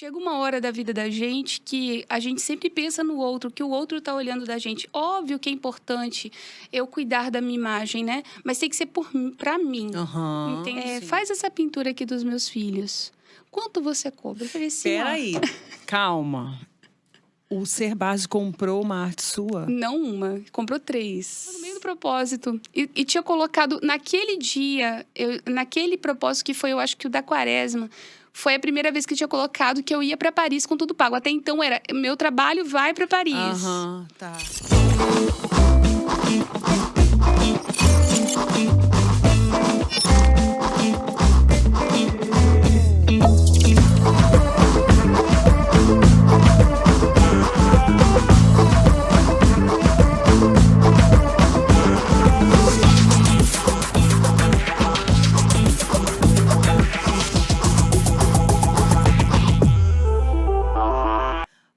Chega uma hora da vida da gente que a gente sempre pensa no outro, que o outro tá olhando da gente. Óbvio que é importante eu cuidar da minha imagem, né? Mas tem que ser pra mim. Entende? Faz essa pintura aqui dos meus filhos. Quanto você cobra? Eu falei assim, Peraí, calma. O Ser Base comprou uma arte sua? Não uma, comprou 3. No meio do propósito. E tinha colocado, naquele dia, naquele propósito que foi, eu acho que o da Quaresma, foi a primeira vez que eu tinha colocado que eu ia para Paris com tudo pago. Até então era, meu trabalho vai para Paris. Tá.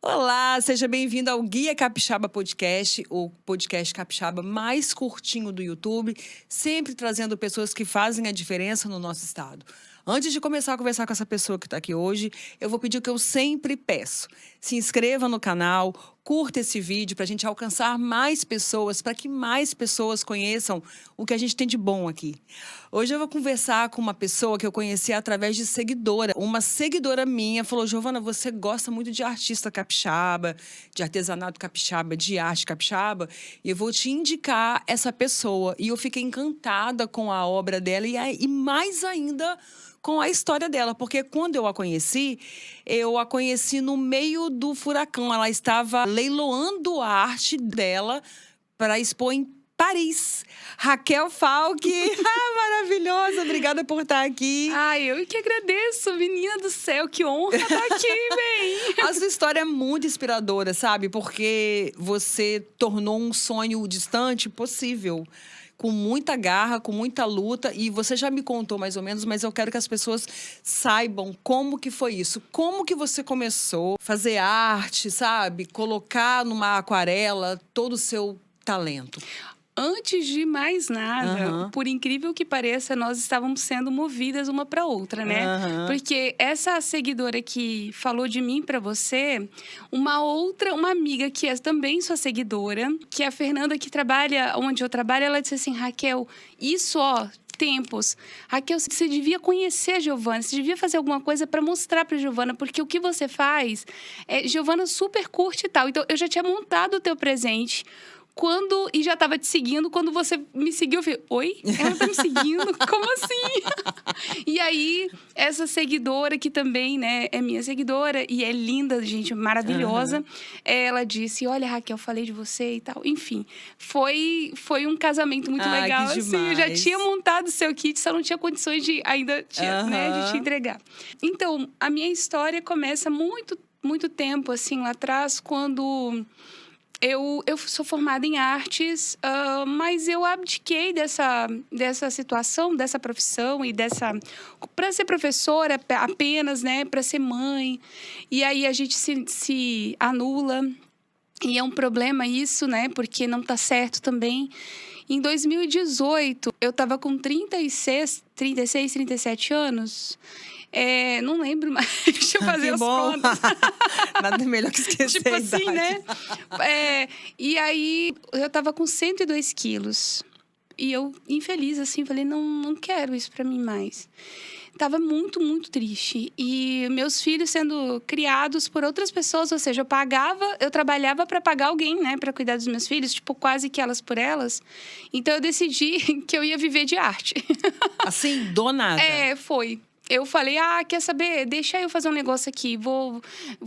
Olá, seja bem-vindo ao Guia Capixaba Podcast, o podcast capixaba mais curtinho do YouTube, sempre trazendo pessoas que fazem a diferença no nosso estado. Antes de começar a conversar com essa pessoa que está aqui hoje, eu vou pedir o que eu sempre peço. Se inscreva no canal, curta esse vídeo para a gente alcançar mais pessoas, para que mais pessoas conheçam o que a gente tem de bom aqui. Hoje eu vou conversar com uma pessoa que eu conheci através de seguidora. Uma seguidora minha falou, Giovana, você gosta muito de artista capixaba, de artesanato capixaba, de arte capixaba, e eu vou te indicar essa pessoa. E eu fiquei encantada com a obra dela e mais ainda com a história dela, porque quando eu a conheci no meio do furacão. Ela estava leiloando a arte dela para expor em Paris. Raquel Falck, maravilhosa, obrigada por estar aqui. Eu que agradeço, menina do céu, que honra estar aqui, bem. A sua história é muito inspiradora, sabe? Porque você tornou um sonho distante possível. Com muita garra, com muita luta. E você já me contou mais ou menos, mas eu quero que as pessoas saibam como que foi isso. Como que você começou a fazer arte, sabe? Colocar numa aquarela todo o seu talento. Antes de mais nada, por incrível que pareça, nós estávamos sendo movidas uma para outra, né? Porque essa seguidora que falou de mim para você, uma amiga que é também sua seguidora, que é a Fernanda, que trabalha onde eu trabalho, ela disse assim, Raquel, isso, tempos. Raquel, você devia conhecer a Giovana, você devia fazer alguma coisa para mostrar para Giovana, porque o que você faz, Giovana super curte e tal. Então, eu já tinha montado o teu presente. E já estava te seguindo, quando você me seguiu, eu falei, oi? Ela tá me seguindo? Como assim? E aí, essa seguidora, que também, né, é minha seguidora, e é linda, gente, maravilhosa, ela disse, olha, Raquel, falei de você e tal. Enfim, foi um casamento muito legal, que assim. Eu já tinha montado o seu kit, só não tinha condições de ainda, né, de te entregar. Então, a minha história começa muito, muito tempo, assim, lá atrás, quando eu sou formada em artes, mas eu abdiquei dessa situação, dessa profissão e para ser professora apenas, né, para ser mãe. E aí a gente se anula. E é um problema isso, né, porque não tá certo também. Em 2018, eu estava com 36, 37 anos. Não lembro mais. Deixa eu fazer as contas. Nada melhor que esquecer tipo a assim, idade. né? E aí, eu tava com 102 quilos. E eu, infeliz, assim, falei, não quero isso pra mim mais. Tava muito, muito triste. E meus filhos sendo criados por outras pessoas, ou seja, eu trabalhava para pagar alguém, né, para cuidar dos meus filhos, tipo, quase que elas por elas. Então, eu decidi que eu ia viver de arte. Assim, do nada? Foi. Eu falei, quer saber? Deixa eu fazer um negócio aqui. Vou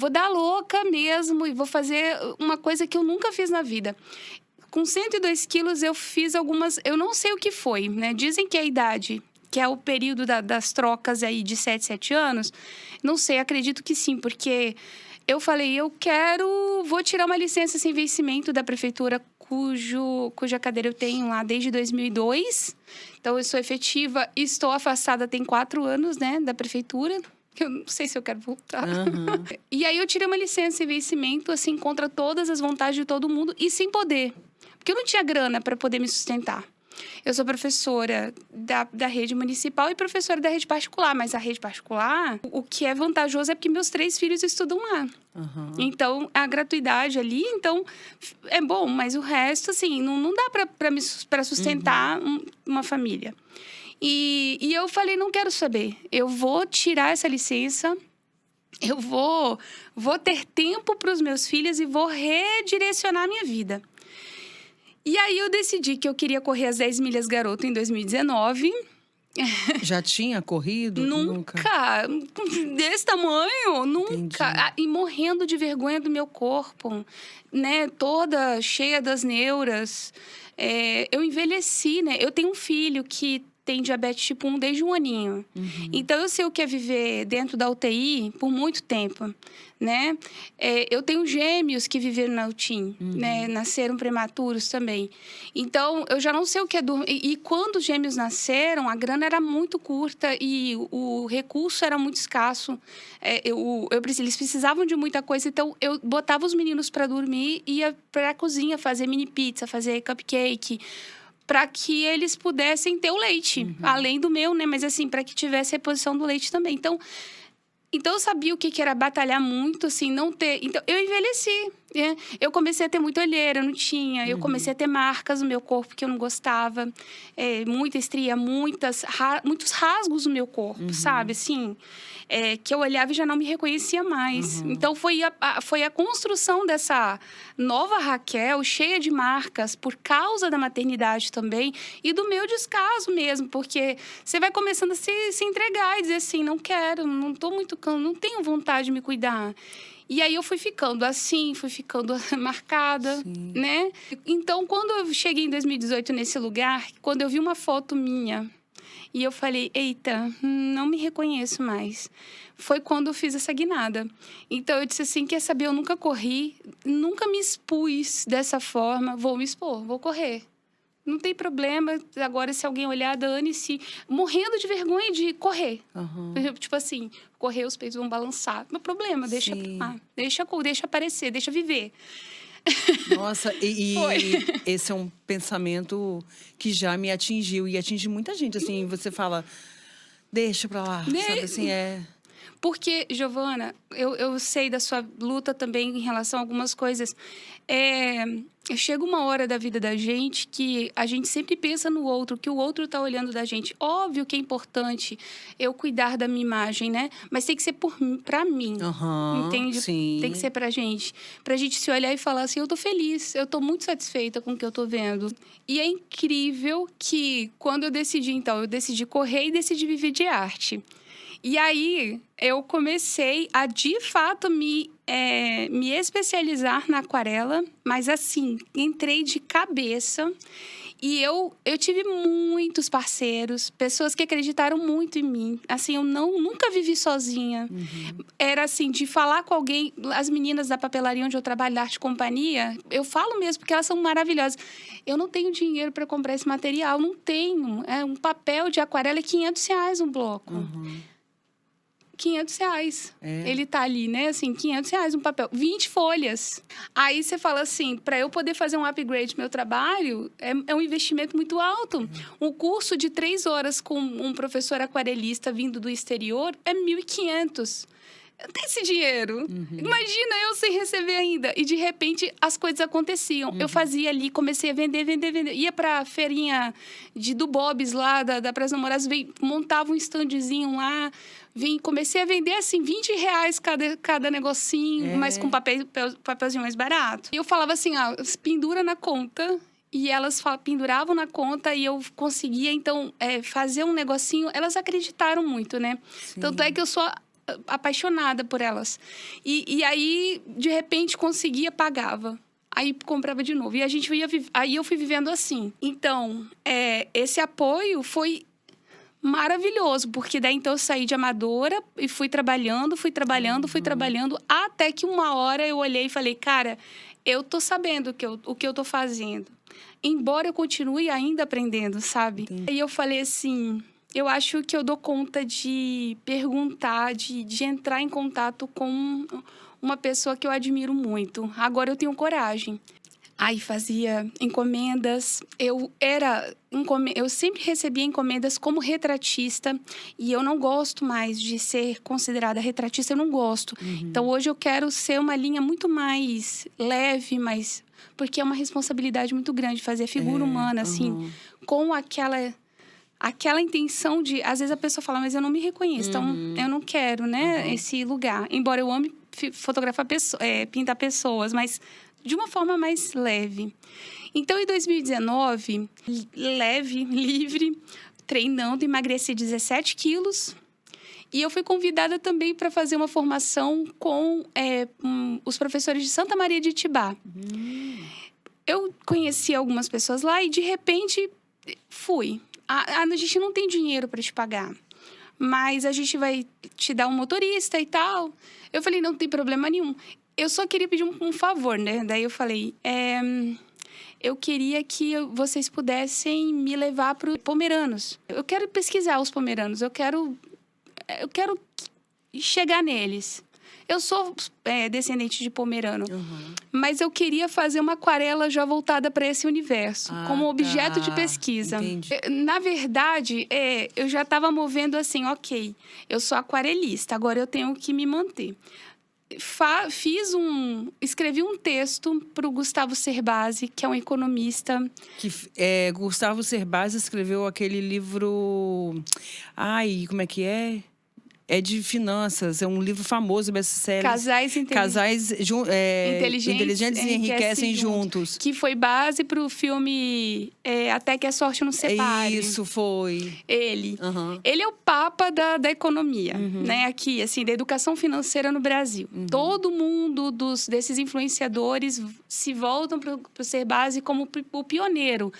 dar louca mesmo e vou fazer uma coisa que eu nunca fiz na vida. Com 102 quilos, eu fiz algumas... Eu não sei o que foi, né? Dizem que é a idade, que é o período das trocas aí de 7 anos. Não sei, acredito que sim, porque eu falei, vou tirar uma licença sem vencimento da prefeitura, cuja cadeira eu tenho lá desde 2002. Então, eu sou efetiva e estou afastada tem 4 anos, né, da prefeitura. Eu não sei se eu quero voltar. E aí, eu tirei uma licença sem vencimento, assim, contra todas as vontades de todo mundo e sem poder. Porque eu não tinha grana para poder me sustentar. Eu sou professora da rede municipal e professora da rede particular. Mas a rede particular, o que é vantajoso é porque meus 3 filhos estudam lá. Uhum. Então, a gratuidade ali, então, é bom. Mas o resto, assim, não dá para sustentar uma família. E eu falei, não quero saber. Eu vou tirar essa licença. Eu vou ter tempo para os meus filhos e vou redirecionar a minha vida. E aí eu decidi que eu queria correr as 10 milhas garoto em 2019. Já tinha corrido? Nunca. Desse tamanho? Nunca. Entendi. E morrendo de vergonha do meu corpo, né? Toda cheia das neuras. Eu envelheci, né? Eu tenho um filho que tem diabetes tipo 1 desde 1 aninho. Então, eu sei o que é viver dentro da UTI por muito tempo, né? Eu tenho gêmeos que viveram na UTI, né? Nasceram prematuros também. Então, eu já não sei o que é dormir. E quando os gêmeos nasceram, a grana era muito curta e o recurso era muito escasso. Eles precisavam de muita coisa, então eu botava os meninos para dormir e ia para a cozinha fazer mini pizza, fazer cupcake, para que eles pudessem ter o leite, além do meu, né? Mas assim, para que tivesse reposição do leite também. Então eu sabia o que era batalhar muito, assim, não ter... Então, eu envelheci, né? Eu comecei a ter muita olheira, não tinha. Eu comecei a ter marcas no meu corpo que eu não gostava. Muita estria, muitos rasgos no meu corpo, sabe? Assim, que eu olhava e já não me reconhecia mais. Então, foi a construção dessa nova Raquel, cheia de marcas, por causa da maternidade também. E do meu descaso mesmo, porque você vai começando a se entregar e dizer assim, não quero, não tô muito... não tenho vontade de me cuidar. E aí eu fui ficando assim, fui ficando marcada, né? Então, quando eu cheguei em 2018 nesse lugar, quando eu vi uma foto minha e eu falei, eita, não me reconheço mais. Foi quando eu fiz essa guinada. Então, eu disse assim, quer saber, eu nunca corri, nunca me expus dessa forma, vou me expor, vou correr. Não tem problema, agora se alguém olhar, dane-se. Morrendo de vergonha de correr. Tipo assim, correr, os peitos vão balançar. Não é problema, deixa pra lá. Deixa aparecer, deixa viver. Nossa, e esse é um pensamento que já me atingiu. E atinge muita gente, assim. Você fala, deixa pra lá, sabe assim, Porque, Giovana, eu sei da sua luta também em relação a algumas coisas. Chega uma hora da vida da gente que a gente sempre pensa no outro, que o outro está olhando da gente. Óbvio que é importante eu cuidar da minha imagem, né? Mas tem que ser pra mim, entende? Sim. Tem que ser pra gente se olhar e falar assim, eu tô feliz, eu tô muito satisfeita com o que eu tô vendo. E é incrível que quando eu decidi correr e decidi viver de arte. E aí, eu comecei a, de fato, me especializar na aquarela. Mas, assim, entrei de cabeça. E eu tive muitos parceiros, pessoas que acreditaram muito em mim. Assim, eu nunca vivi sozinha. Era assim, de falar com alguém... As meninas da papelaria onde eu trabalho, da Arte Companhia, eu falo mesmo, porque elas são maravilhosas. Eu não tenho dinheiro para comprar esse material, não tenho. Um papel de aquarela é R$500 um bloco. R$500. Ele tá ali, né? Assim, R$500 um papel. 20 folhas. Aí você fala assim, para eu poder fazer um upgrade no meu trabalho, é um investimento muito alto. Um curso de 3 horas com um professor aquarelista vindo do exterior é R$1.500. Eu tenho esse dinheiro. Imagina eu sem receber ainda. E, de repente, as coisas aconteciam. Eu fazia ali, comecei a vender. Ia pra feirinha do Bob's lá, da Praça Namorados, montava um standzinho lá. Comecei a vender, assim, R$20 cada negocinho, mas com papelzinho mais barato. E eu falava assim, pendura na conta. E elas penduravam na conta e eu conseguia, então, fazer um negocinho. Elas acreditaram muito, né? Sim. Tanto é que eu sou apaixonada por elas. E aí, de repente, conseguia, pagava. Aí comprava de novo. E a gente aí eu fui vivendo assim. Então, esse apoio foi maravilhoso, porque daí então eu saí de amadora e fui trabalhando, até que uma hora eu olhei e falei, cara, eu tô sabendo o que eu tô fazendo. Embora eu continue ainda aprendendo, sabe? Entendi. Aí eu falei assim, eu acho que eu dou conta de perguntar, de entrar em contato com uma pessoa que eu admiro muito. Agora eu tenho coragem. Aí fazia encomendas. Eu sempre recebia encomendas como retratista. E eu não gosto mais de ser considerada retratista, eu não gosto. Então, hoje eu quero ser uma linha muito mais leve, porque é uma responsabilidade muito grande fazer a figura humana, assim, com aquela intenção de... Às vezes a pessoa fala, mas eu não me reconheço, então eu não quero, né, esse lugar. Embora eu ame fotografar pintar pessoas, mas de uma forma mais leve. Então, em 2019, leve, livre, treinando, emagreci 17 quilos. E eu fui convidada também para fazer uma formação com os professores de Santa Maria de Itibá. Eu conheci algumas pessoas lá e, de repente, fui. A gente não tem dinheiro para te pagar, mas a gente vai te dar um motorista e tal. Eu falei, não tem problema nenhum. Eu só queria pedir um favor, né? Daí eu falei, eu queria que vocês pudessem me levar para os pomeranos. Eu quero pesquisar os pomeranos, eu quero chegar neles. Eu sou descendente de pomerano, mas eu queria fazer uma aquarela já voltada para esse universo, como objeto de pesquisa. Entendi. Na verdade, eu já estava movendo assim, ok, eu sou aquarelista, agora eu tenho que me manter. Escrevi um texto para o Gustavo Cerbasi, que é um economista. Gustavo Cerbasi escreveu aquele livro... Ai, como é que é? É de finanças, é um livro famoso, best-seller. Casais inteligentes e enriquecem juntos. Que foi base para o filme Até que a Sorte Nos Separe. Isso, foi. Ele é o papa da economia, né? Aqui, assim, da educação financeira no Brasil. Todo mundo desses influenciadores se voltam para o Cerbasi como o pioneiro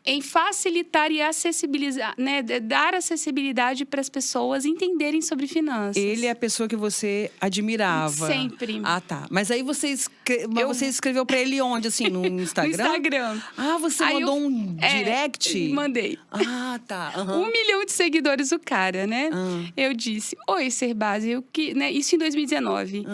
em facilitar e acessibilizar, né, dar acessibilidade para as pessoas entenderem sobre finanças. Ele é a pessoa que você admirava. Sempre. Ah, tá. Mas aí você escreveu para ele onde, assim, no Instagram? No Instagram. Ah, você mandou um direct? Mandei. Ah, tá. 1 milhão de seguidores o cara, né? Eu disse, oi, Cerbasi, né? Isso em 2019.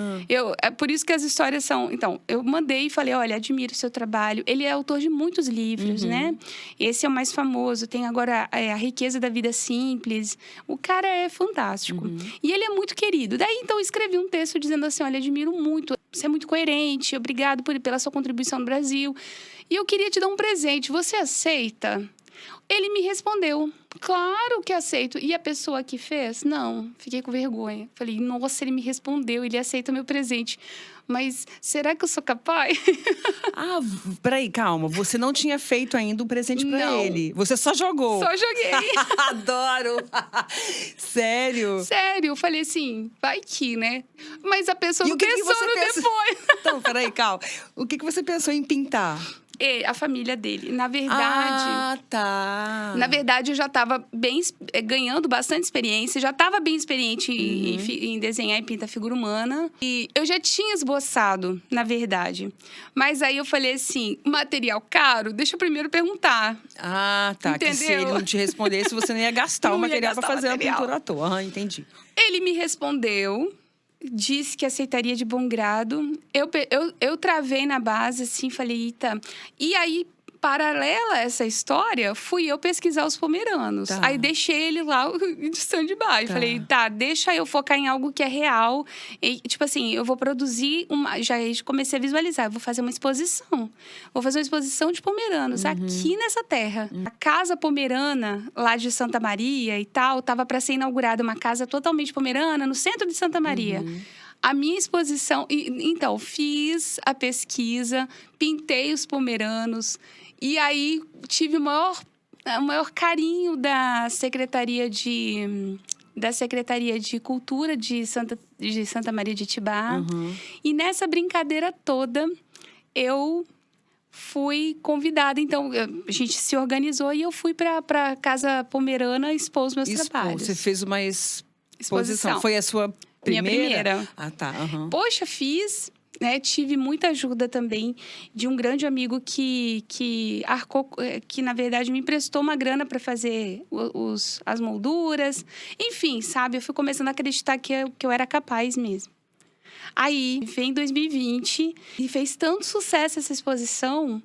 É por isso que as histórias são... Então, eu mandei e falei, olha, admiro o seu trabalho. Ele é autor de muitos livros, né? Esse é o mais famoso. Tem agora A Riqueza da Vida Simples. O cara é fantástico. E ele é muito querido. Daí, então, eu escrevi um texto dizendo assim, olha, admiro muito. Você é muito coerente. Obrigado pela sua contribuição no Brasil. E eu queria te dar um presente. Você aceita? Ele me respondeu, claro que aceito. E a pessoa que fez? Não, fiquei com vergonha. Falei, nossa, ele me respondeu, ele aceita meu presente. Mas será que eu sou capaz? Peraí, calma. Você não tinha feito ainda um presente pra ele. Você só jogou. Só joguei. Adoro. Sério? Sério. Eu falei assim, vai que, né? Mas a pessoa não pensou no depois. Então, peraí, calma. O que você pensou em pintar? A família dele. Na verdade... Ah, tá. Na verdade, eu já estava ganhando bastante experiência. Já estava bem experiente em desenhar e pintar figura humana. E eu já tinha esboçado, na verdade. Mas aí eu falei assim, material caro? Deixa eu primeiro perguntar. Ah, tá. Entendeu? Que se ele não te respondesse, você não ia gastar o material para fazer a pintura à toa. Entendi. Ele me respondeu... Disse que aceitaria de bom grado. Eu travei na base, assim, falei, eita. E aí, paralela a essa história, fui eu pesquisar os pomeranos. Aí, deixei ele lá de stand-by. Falei, deixa eu focar em algo que é real. E, tipo assim, eu vou produzir já comecei a visualizar. Eu vou fazer uma exposição. Vou fazer uma exposição de pomeranos aqui nessa terra. A Casa Pomerana, lá de Santa Maria e tal, estava para ser inaugurada uma casa totalmente pomerana no centro de Santa Maria. A minha exposição... Então, fiz a pesquisa, pintei os pomeranos... E aí, tive o maior carinho da Secretaria de Cultura de Santa Maria de Itibá. E nessa brincadeira toda, eu fui convidada. Então, a gente se organizou e eu fui para a Casa Pomerana expor os meus trabalhos. Você fez uma exposição. Foi a sua primeira? Minha primeira. Ah, tá. Poxa, fiz... Né, tive muita ajuda também de um grande amigo que arcou, que na verdade me emprestou uma grana para fazer as molduras. Enfim, sabe? Eu fui começando a acreditar que eu era capaz mesmo. Aí, vem 2020 e fez tanto sucesso essa exposição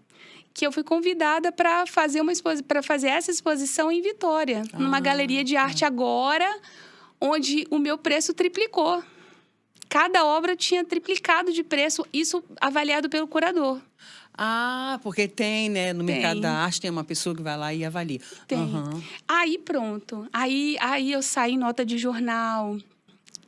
que eu fui convidada para fazer essa exposição em Vitória, numa galeria de arte agora, onde o meu preço triplicou. Cada obra tinha triplicado de preço, isso avaliado pelo curador. Porque tem, né? No mercado da arte tem uma pessoa que vai lá e avalia. Tem. Aí pronto. Aí eu saí em nota de jornal.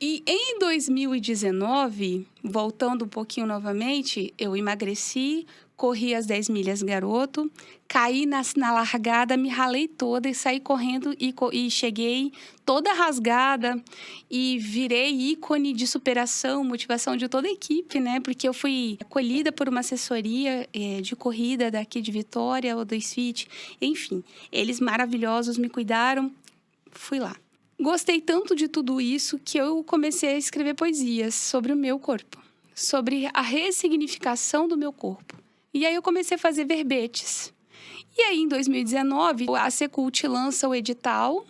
E em 2019, voltando um pouquinho novamente, eu emagreci, corri as 10 milhas garoto, caí na largada, me ralei toda e saí correndo e cheguei toda rasgada e virei ícone de superação, motivação de toda a equipe, né? Porque eu fui acolhida por uma assessoria de corrida daqui de Vitória, o do Fit. Enfim, eles maravilhosos me cuidaram, fui lá. Gostei tanto de tudo isso que eu comecei a escrever poesias sobre o meu corpo, sobre a ressignificação do meu corpo. E aí eu comecei a fazer verbetes. E aí, em 2019, a Secult lança o edital.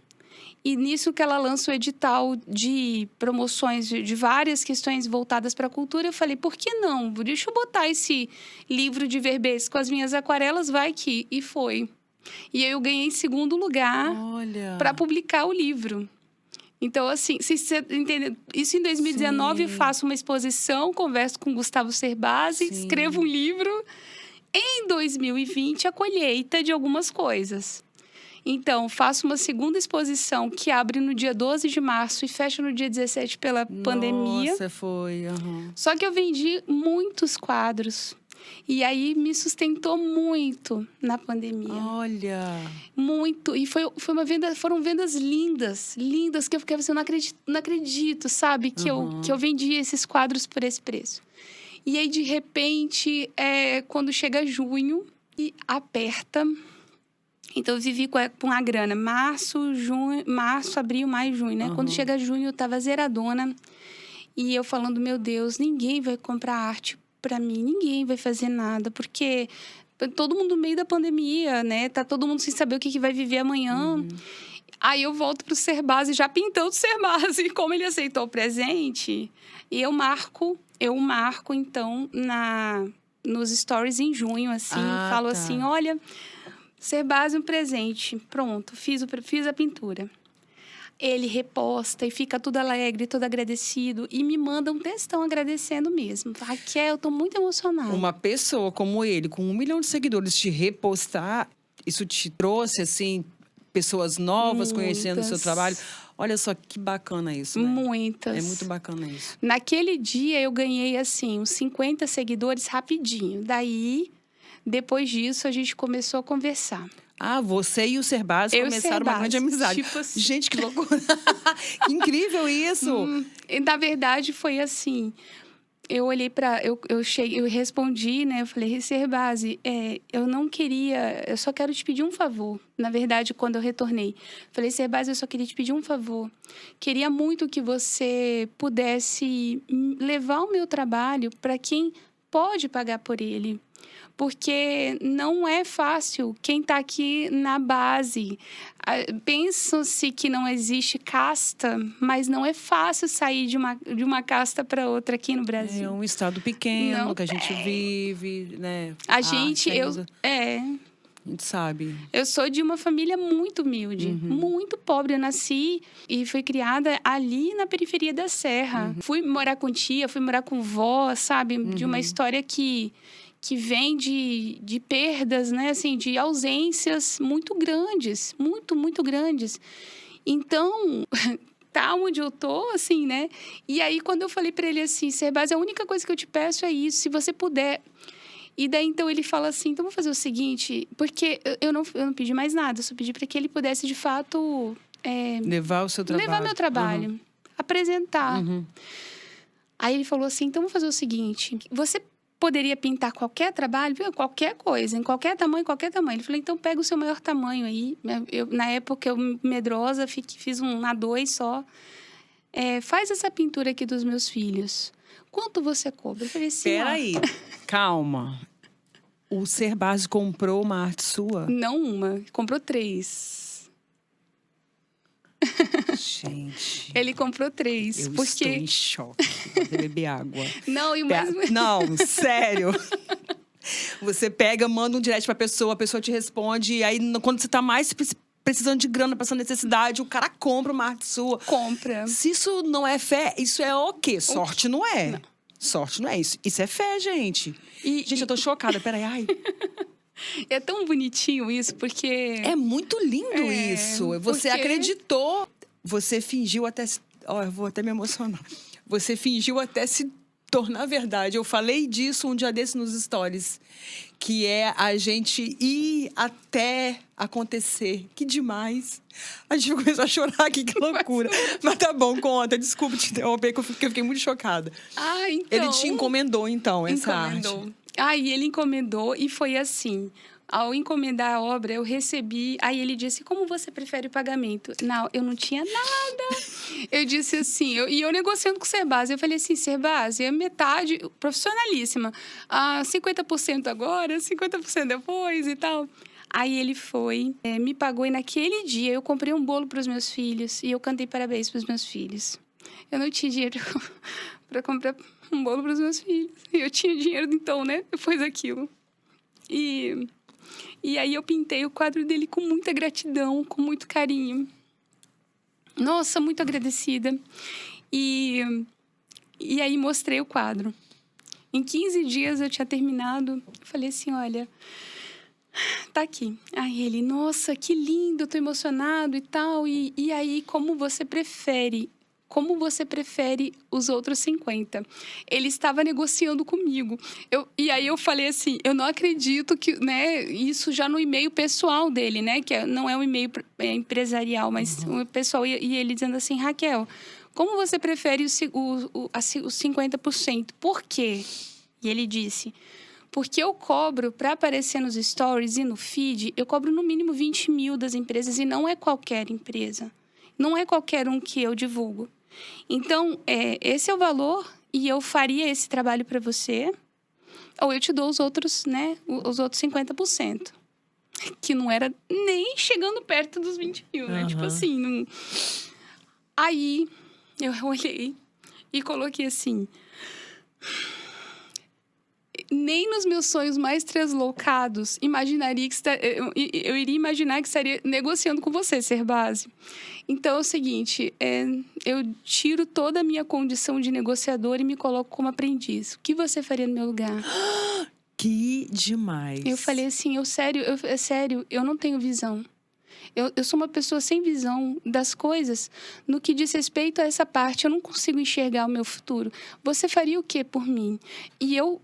E nisso que ela lança o edital de promoções de várias questões voltadas para a cultura, eu falei, por que não? Deixa eu botar esse livro de verbetes com as minhas aquarelas, vai que... E foi. E aí eu ganhei em segundo lugar para publicar o livro. Então, assim, se você entender, isso em 2019 eu faço uma exposição, converso com Gustavo Cerbasi, escrevo um livro. Em 2020, a colheita de algumas coisas. Então, faço uma segunda exposição que abre no dia 12 de março e fecha no dia 17 pela pandemia. Nossa, foi. Só que eu vendi muitos quadros. E aí, me sustentou muito na pandemia. Olha! Muito. E foram vendas lindas, que eu fiquei assim, não acredito, sabe? Que eu vendi esses quadros por esse preço. E aí, de repente, quando chega junho e aperta... Então, eu vivi com a grana março, abril, maio, junho, né? Quando chega junho, eu tava zeradona. E eu falando, meu Deus, ninguém vai comprar arte para mim, ninguém vai fazer nada, porque todo mundo no meio da pandemia, né? Tá todo mundo sem saber o que vai viver amanhã. Aí eu volto pro Cerbasi, já pintando o Cerbasi, como ele aceitou o presente. E eu marco então, nos stories em junho, assim, falo assim, olha, Cerbasi, um presente, pronto, fiz a pintura. Ele reposta e fica tudo alegre, todo agradecido. E me manda um textão agradecendo mesmo. Raquel, eu tô muito emocionada. Uma pessoa como ele, com 1 milhão de seguidores, te repostar, isso te trouxe, assim, pessoas novas conhecendo o seu trabalho. Olha só que bacana isso, né? Muitas. É muito bacana isso. Naquele dia, eu ganhei, assim, uns 50 seguidores rapidinho. Daí, depois disso, a gente começou a conversar. Você e o Cerbasi começaram uma grande amizade. Tipo assim. Gente, que loucura! Que incrível isso! Na verdade, foi assim. Eu olhei para... Eu respondi, né? Eu falei, Cerbasi, eu não queria... Eu só quero te pedir um favor. Na verdade, quando eu retornei. Falei, Cerbasi, eu só queria te pedir um favor. Queria muito que você pudesse levar o meu trabalho para quem pode pagar por ele. Porque não é fácil quem está aqui na base. Pensam-se que não existe casta, mas não é fácil sair de uma casta para outra aqui no Brasil. É um estado pequeno que a gente vive, né? A gente sabe. Eu sou de uma família muito humilde, muito pobre. Eu nasci e fui criada ali na periferia da Serra. Fui morar com tia, fui morar com vó, sabe? De uma história que vem de perdas, né? Assim, de ausências muito grandes, muito grandes. Então, tá onde eu tô, assim, né? E aí, quando eu falei para ele assim, Cerbasi, a única coisa que eu te peço é isso, se você puder. E daí, então, ele fala assim, então, vou fazer o seguinte, porque eu não pedi mais nada, eu só pedi para que ele pudesse, de fato... levar o seu trabalho. Levar meu trabalho, apresentar. Aí ele falou assim, então, vou fazer o seguinte, você poderia pintar qualquer trabalho, qualquer coisa, em qualquer tamanho. Ele falou, então pega o seu maior tamanho aí. Na época, eu medrosa, fiz um A2 só. Faz essa pintura aqui dos meus filhos. Quanto você cobra? Eu falei assim, peraí, calma. O Cerbasi comprou uma arte sua? Não uma, comprou 3. Gente. Ele comprou 3. Eu estou em choque. Vou beber água. Não, e mais... Não, sério. Você pega, manda um direct pra pessoa, a pessoa te responde. E aí, quando você tá mais precisando de grana pra essa necessidade, o cara compra uma arte sua. Compra. Se isso não é fé, isso é o quê? Sorte não é. Não. Sorte não é isso. Isso é fé, gente. Gente, eu tô chocada. Peraí, ai. É tão bonitinho isso, porque... É muito lindo isso. Você acreditou. Você fingiu até... eu vou até me emocionar. Você fingiu até se tornar verdade. Eu falei disso um dia desse nos stories. Que é a gente ir até acontecer. Que demais. A gente começou a chorar aqui, que loucura. Mas tá bom, conta. Desculpa te interromper, que eu fiquei muito chocada. Então... Ele te encomendou, então, essa arte. Aí ele encomendou e foi assim. Ao encomendar a obra, eu recebi... Aí ele disse, como você prefere o pagamento? Não, eu não tinha nada. Eu disse assim, eu negociando com o Serbasi. Eu falei assim, Serbasi, é metade, profissionalíssima. 50% agora, 50% depois e tal. Aí ele foi, me pagou e naquele dia eu comprei um bolo para os meus filhos. E eu cantei parabéns para os meus filhos. Eu não tinha dinheiro para comprar um bolo para os meus filhos. Eu tinha dinheiro, então, né? Depois daquilo. E aí eu pintei o quadro dele com muita gratidão, com muito carinho. Nossa, muito agradecida. E aí mostrei o quadro. Em 15 dias eu tinha terminado. Falei assim, olha, tá aqui. Aí ele, nossa, que lindo, eu tô emocionado e tal. E aí, como você prefere os outros 50? Ele estava negociando comigo. E aí eu falei assim, eu não acredito que, né, isso já no e-mail pessoal dele, né, que não é um e-mail empresarial, mas o pessoal, e ele dizendo assim, Raquel, como você prefere os 50%? Por quê? E ele disse, porque eu cobro, para aparecer nos stories e no feed, eu cobro no mínimo 20 mil das empresas, e não é qualquer empresa. Não é qualquer um que eu divulgo. Então, esse é o valor, e eu faria esse trabalho para você, ou eu te dou os outros, né, os outros 50%. Que não era nem chegando perto dos 20 mil, né? Tipo assim, não... Aí, eu olhei e coloquei assim... Nem nos meus sonhos mais translocados imaginaria que eu iria imaginar que estaria negociando com você, Serbasi. Então é o seguinte, eu tiro toda a minha condição de negociador e me coloco como aprendiz. O que você faria no meu lugar? Que demais. Eu falei assim, sério, eu não tenho visão. Eu sou uma pessoa sem visão das coisas. No que diz respeito a essa parte, eu não consigo enxergar o meu futuro. Você faria o quê por mim? E eu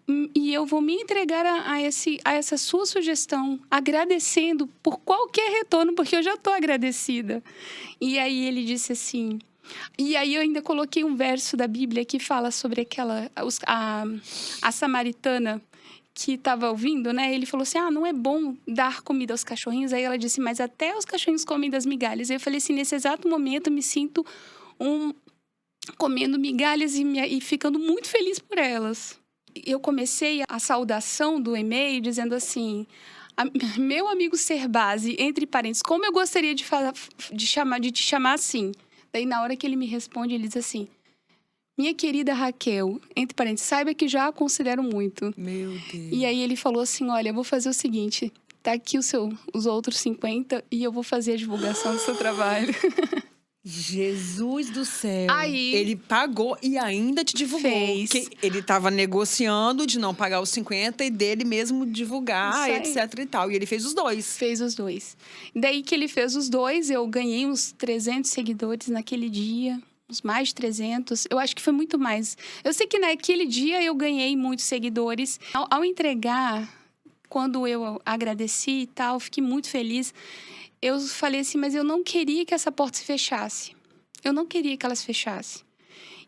vou me entregar a essa sua sugestão, agradecendo por qualquer retorno, porque eu já estou agradecida. E aí ele disse assim... E aí eu ainda coloquei um verso da Bíblia que fala sobre a samaritana... que estava ouvindo, né? Ele falou assim, não é bom dar comida aos cachorrinhos. Aí ela disse, mas até os cachorrinhos comem das migalhas. Aí eu falei assim, nesse exato momento eu me sinto comendo migalhas e ficando muito feliz por elas. Eu comecei a saudação do e-mail dizendo assim, meu amigo Serbasi, entre parênteses, como eu gostaria de te chamar assim. Daí na hora que ele me responde, ele diz assim, minha querida Raquel, entre parênteses, saiba que já a considero muito. Meu Deus. E aí ele falou assim, olha, eu vou fazer o seguinte, tá aqui os outros 50 e eu vou fazer a divulgação do seu trabalho. Jesus do céu. Aí, ele pagou e ainda te divulgou. Fez. Que ele estava negociando de não pagar os 50 e dele mesmo divulgar, etc e tal. E ele fez os dois. Fez os dois. Daí que ele fez os dois, eu ganhei uns 300 seguidores naquele dia. Uns mais de 300. Eu acho que foi muito mais. Eu sei que naquele dia eu ganhei muitos seguidores. Ao entregar, quando eu agradeci e tal, fiquei muito feliz. Eu falei assim, mas eu não queria que essa porta se fechasse. Eu não queria que ela se fechasse.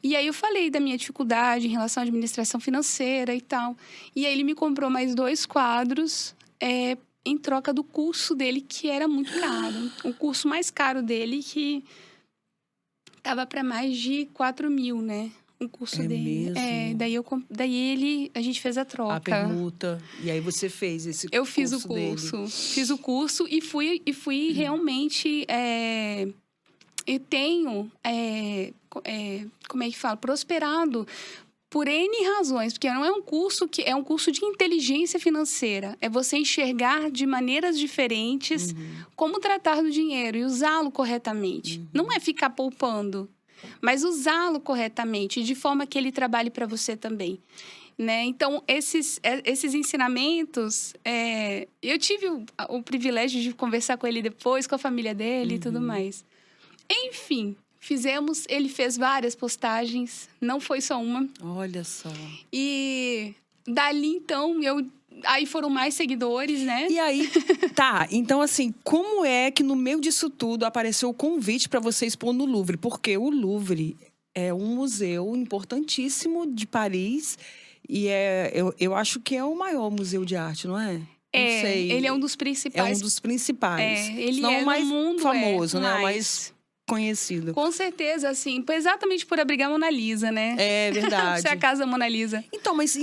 E aí eu falei da minha dificuldade em relação à administração financeira e tal. E aí ele me comprou mais 2 quadros em troca do curso dele, que era muito caro. O curso mais caro dele, que tava para mais de 4 mil, né? O curso dele. Mesmo? Daí a gente fez a troca. A permuta. E aí você fez esse curso. Eu fiz o curso. Dele. Fiz o curso e fui realmente... eu tenho, como é que fala? Prosperado. por N razões, porque não é um curso que é um curso de inteligência financeira. É você enxergar de maneiras diferentes como tratar do dinheiro e usá-lo corretamente. Não é ficar poupando, mas usá-lo corretamente, de forma que ele trabalhe para você também. Né? Então, esses ensinamentos, eu tive o privilégio de conversar com ele depois, com a família dele e tudo mais. Enfim, ele fez várias postagens, não foi só uma. Olha só. E dali, então, aí foram mais seguidores, né? E aí, então assim, como é que no meio disso tudo apareceu o convite para você expor no Louvre? Porque o Louvre é um museu importantíssimo de Paris e eu acho que é o maior museu de arte, não é? Não sei. Ele é um dos principais. É um dos principais. Ele não é o mais no mundo, famoso, né? O mais conhecido. Com certeza, assim. Exatamente por abrigar a Mona Lisa, né? É verdade. Você é a casa da Mona Lisa. Então, mas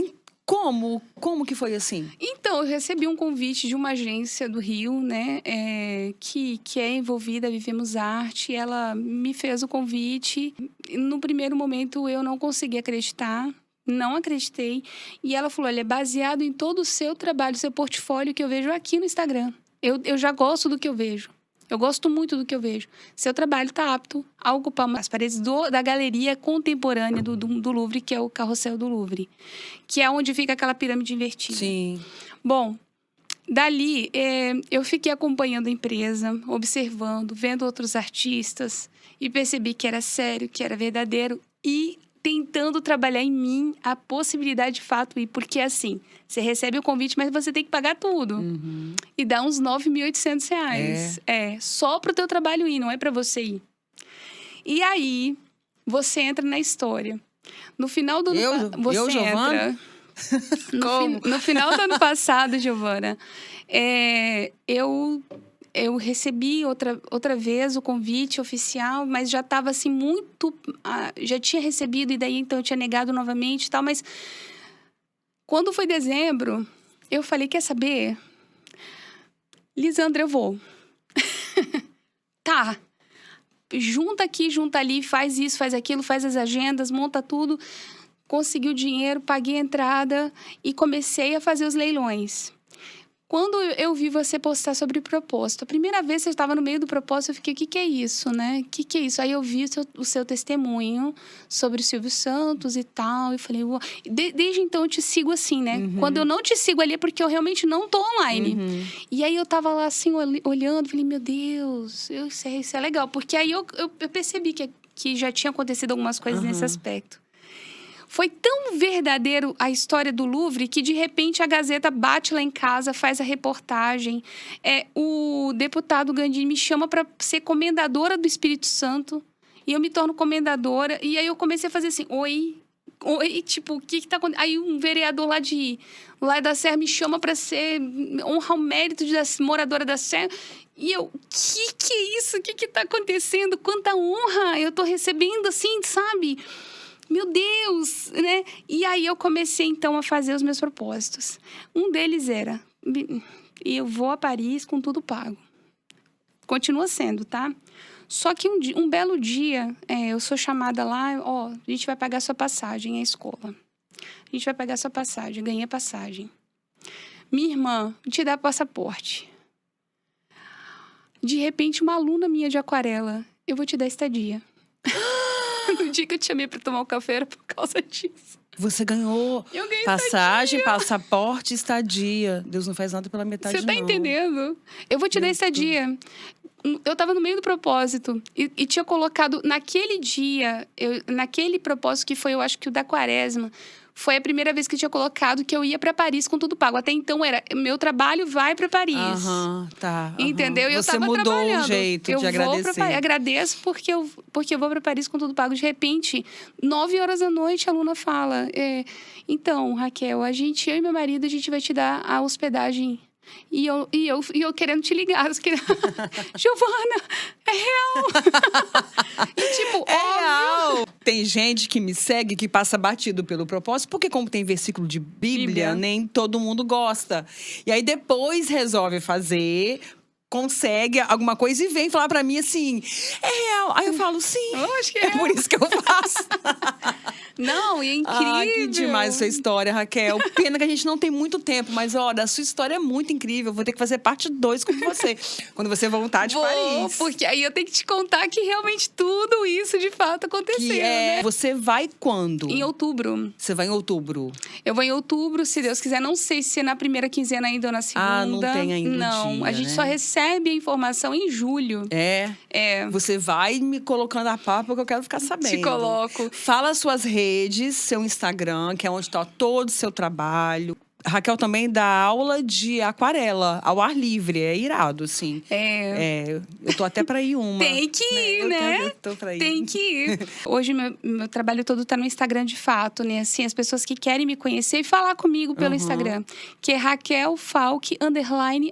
como que foi assim? Então, eu recebi um convite de uma agência do Rio, né? Que é envolvida, Vivemos Arte. Ela me fez o convite. No primeiro momento, eu não consegui acreditar. Não acreditei. E ela falou, olha, é baseado em todo o seu trabalho, seu portfólio que eu vejo aqui no Instagram. Eu já gosto do que eu vejo. Eu gosto muito do que eu vejo. Seu trabalho está apto a ocupar as paredes da galeria contemporânea do Louvre, que é o Carrossel do Louvre. Que é onde fica aquela pirâmide invertida. Sim. Bom, dali eu fiquei acompanhando a empresa, observando, vendo outros artistas. E percebi que era sério, que era verdadeiro. E tentando trabalhar em mim a possibilidade de fato ir. Porque assim, você recebe o convite, mas você tem que pagar tudo. E dá uns R$9.800. Só pro teu trabalho ir, não é para você ir. E aí, você entra na história. No final do ano... Você entra... No final do ano passado, Giovana, eu recebi outra vez o convite oficial, mas já estava assim muito... já tinha recebido e daí então eu tinha negado novamente e tal, mas quando foi dezembro, eu falei, quer saber? Lisandra, eu vou. Tá. Junta aqui, junta ali, faz isso, faz aquilo, faz as agendas, monta tudo. Consegui o dinheiro, paguei a entrada e comecei a fazer os leilões. Quando eu vi você postar sobre o propósito, a primeira vez que eu estava no meio do propósito, eu fiquei, o que é isso, né? O que é isso? Aí eu vi o seu testemunho sobre o Silvio Santos e tal, e falei, uau. Desde então eu te sigo assim, né? Quando eu não te sigo ali é porque eu realmente não tô online. E aí eu tava lá assim, olhando, falei, meu Deus, isso é legal. Porque aí eu percebi que já tinha acontecido algumas coisas nesse aspecto. Foi tão verdadeiro a história do Louvre que, de repente, a Gazeta bate lá em casa, faz a reportagem. O deputado Gandini me chama para ser comendadora do Espírito Santo. E eu me torno comendadora. E aí eu comecei a fazer assim, oi, tipo, o que tá acontecendo? Aí um vereador lá da Serra me chama para honrar o mérito de moradora da Serra. E eu, que é isso? O que tá acontecendo? Quanta honra eu tô recebendo, assim, sabe? Meu Deus, né? E aí eu comecei, então, a fazer os meus propósitos. Um deles era, eu vou a Paris com tudo pago. Continua sendo, tá? Só que um belo dia, eu sou chamada lá, a gente vai pagar sua passagem, a escola. A gente vai pagar sua passagem, ganhei a passagem. Minha irmã, te dá passaporte. De repente, uma aluna minha de aquarela, eu vou te dar estadia. No dia que eu te chamei pra tomar um café era por causa disso. Você ganhou passagem, passaporte, estadia. Deus não faz nada pela metade, Você tá entendendo? Eu vou te dar estadia. Eu tava no meio do propósito e tinha colocado naquele dia, naquele propósito que foi, eu acho que o da Quaresma, foi a primeira vez que eu tinha colocado que eu ia para Paris com tudo pago. Até então era, meu trabalho vai para Paris. Tá. Entendeu? E eu Você tava mudou trabalhando. o jeito de agradecer. Agradeço porque eu vou para Paris com tudo pago. De repente, 9h da noite, a aluna fala, então, Raquel, eu e meu marido, a gente vai te dar a hospedagem. E eu querendo te ligar. Giovana, é real. E tipo, é real. Tem gente que me segue que passa batido pelo propósito, porque como tem versículo de Bíblia, nem todo mundo gosta. E aí depois resolve fazer, consegue alguma coisa e vem falar pra mim assim, é real. Aí eu falo, sim, acho que é por isso que eu faço. Não, e é incrível. Ah, que demais essa história, Raquel. Pena que a gente não tem muito tempo, mas olha, a sua história é muito incrível. Vou ter que fazer parte 2 com você, quando você voltar de Paris. Porque aí eu tenho que te contar que realmente tudo isso de fato aconteceu, né? Você vai quando? Em outubro. Você vai em outubro? Eu vou em outubro, se Deus quiser. Não sei se é na primeira quinzena ainda ou na segunda. Ah, não tem ainda Não, dia, a gente né? só recebe a informação em julho. É. Você vai me colocando a pá, porque eu quero ficar sabendo. Te coloco. Fala suas redes, seu Instagram, que é onde está todo o seu trabalho. Raquel também dá aula de aquarela ao ar livre, é irado, assim. Eu tô até pra ir uma. Tem que ir, né? Eu tô pra ir. Tem que ir. Hoje, meu trabalho todo tá no Instagram, de fato, né? Assim, as pessoas que querem me conhecer e falar comigo pelo Instagram. Que é Raquel Falck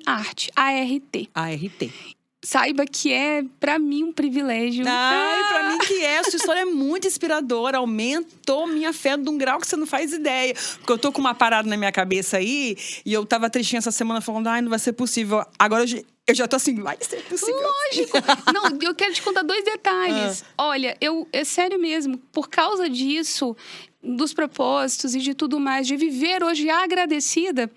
_art, ART. ART. Saiba que é, pra mim, um privilégio. Ai, pra mim que é. Sua história é muito inspiradora. Aumentou minha fé de um grau que você não faz ideia. Porque eu tô com uma parada na minha cabeça aí. E eu tava tristinha essa semana falando, ai, não vai ser possível. Agora eu já tô assim, vai ser possível. Lógico. Não, eu quero te contar 2 detalhes. Olha, é sério mesmo. Por causa disso, dos propósitos e de tudo mais, de viver hoje agradecida,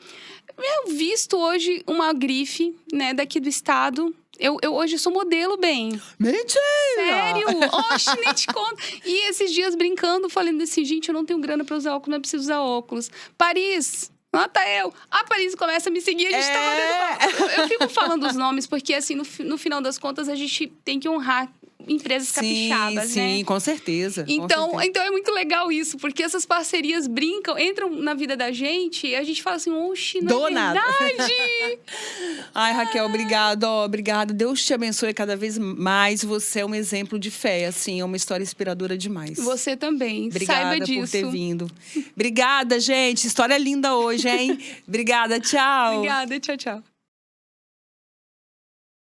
eu visto hoje uma grife, né, daqui do estado. Eu hoje sou modelo, bem. Mentira! Sério? Oxe, nem te conto. E esses dias brincando, falando assim, gente, eu não tenho grana pra usar óculos, não é preciso usar óculos. Paris, nota eu. A Paris começa a me seguir, a gente tá mandando... Eu fico falando os nomes, porque assim, no final das contas, a gente tem que honrar empresas capixabas, né? Sim, com certeza. Então é muito legal isso, porque essas parcerias entram na vida da gente e a gente fala assim, oxi, não é verdade? Ai, Raquel, obrigada. Deus te abençoe cada vez mais. Você é um exemplo de fé, assim, é uma história inspiradora demais. Você também, obrigada saiba disso. Por ter vindo. Obrigada, gente. História linda hoje, hein? Obrigada, tchau. Obrigada, tchau.